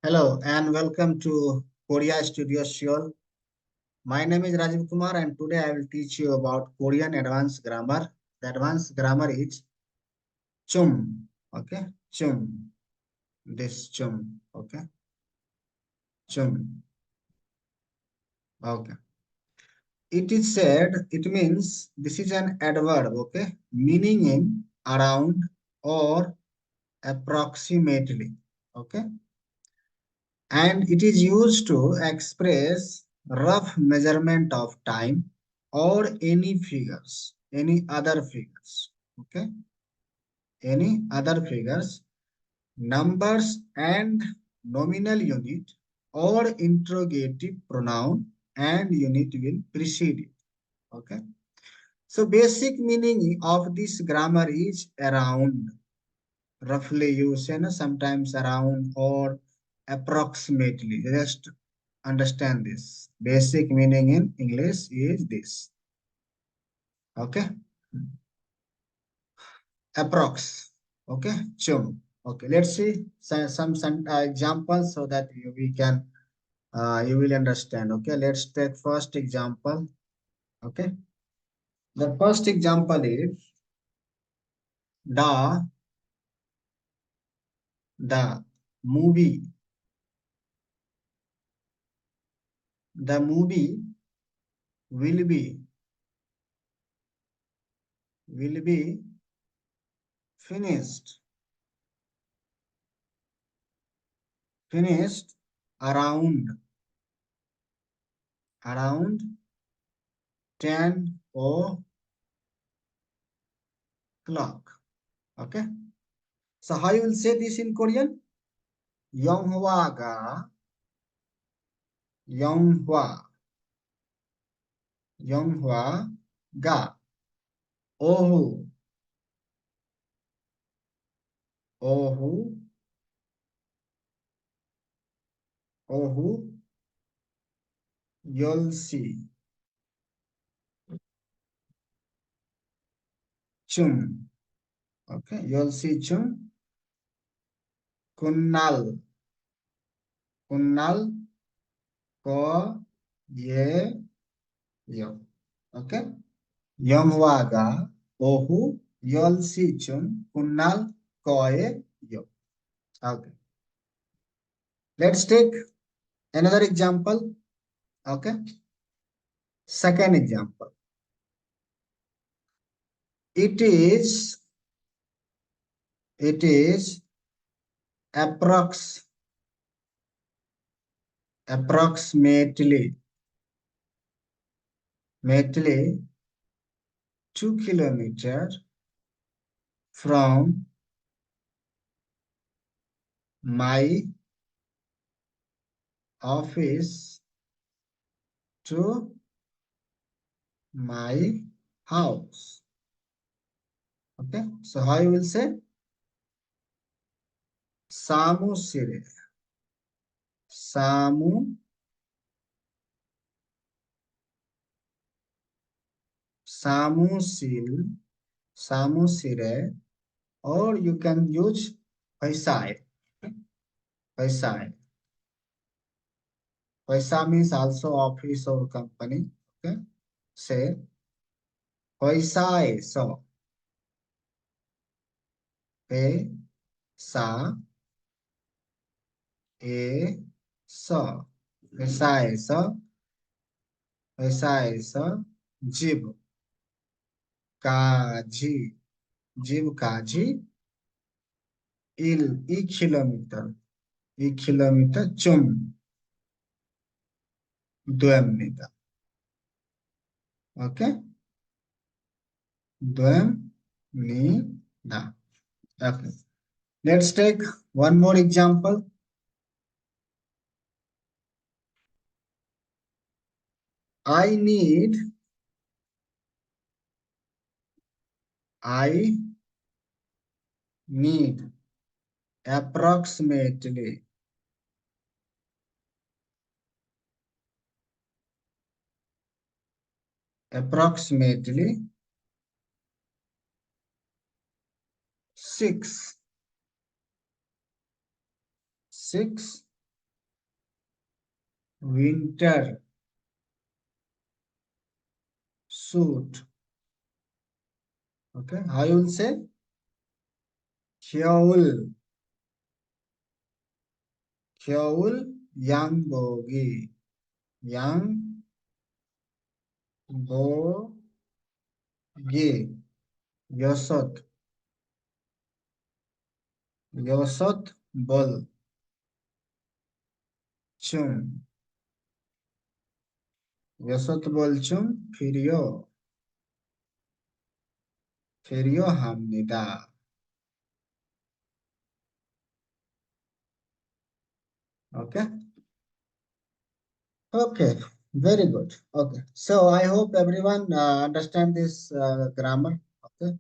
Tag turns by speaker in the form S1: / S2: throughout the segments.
S1: Hello and welcome to Korea Studio Seoul. My name is Rajeev Kumar and today I will teach you about Korean advanced grammar. The advanced grammar is chum. Okay, chum. This chum. Okay, chum. Okay. It is said, it means this is an adverb. Okay, meaning in, around, or approximately. Okay, and it is used to express rough measurement of time or any other figures, okay, any other figures, numbers and nominal unit or interrogative pronoun and unit will precede it, okay. So basic meaning of this grammar is around. Roughly you say no, sometimes around or approximately. Just understand this. Basic meaning in English is this. Okay. Approx. Okay. Chum. Okay. Let's see some examples so that we can you will understand. Okay. Let's take first example. Okay. The first example is the the movie. The movie will be will be finished finished around 10 o'clock. Okay. So how you will say this in Korean? Yonghwa ga, Yonghwa, Yonghwa ga, Ohu, Ohu, Ohu, Yolsi, Chum. Okay. Yolsi Chum, Kunnal, Kunnal, Ko, Ye, Yo. Okay. Yonghwaga, Ohu, Yolsichun, Kunnal, Koe, Yo. Okay. Let's take another example. Okay. Second example. It is approximately 2 kilometers from my office to my house. Okay. So how you will say? Samusire. Samu Samusil, Samusire, or you can use Paisai. Paisai. Paisa means also office or company. Okay. Say Paisai. So Pe Sa E So. Paisai So. Paisai So. Jib Kaji. Jib Kaji. I kilometer. I kilometer chum. Duemnita. Okay. Duemnida. Okay. Let's take one more example. I need approximately approximately 6 winter suit. Okay, how you will say? Seoul, Seoul, yang bogi, yang bogi, yosot, yosot bol, chum, yosot bol chum, firio hamnida. Okay, okay, very good. Okay, so I hope everyone understand this grammar. Okay,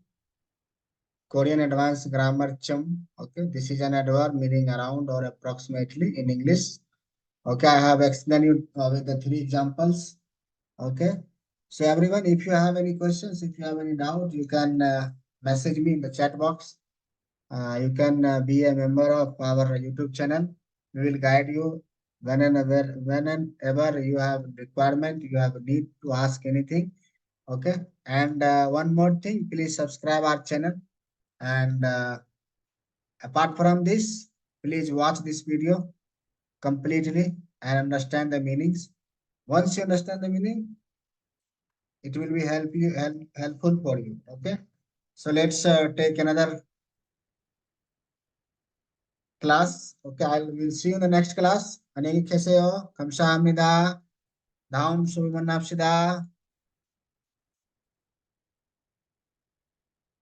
S1: Korean advanced grammar chum. Okay, this is an adverb meaning around or approximately in English. Okay, I have explained you with the three examples. Okay, so everyone, if you have any questions, if you have any doubt, you can message me in the chat box. You can be a member of our YouTube channel. We will guide you whenever you have requirement, you have need to ask anything. Okay, and one more thing, please subscribe our channel. And apart from this, please watch this video completely and understand the meanings. Once you understand the meaning, it will be helpful for you. Okay, so let's take another class. Okay, we'll see you in the next class. 안녕히 계세요. 감사합니다. 다음 수업은 합시다.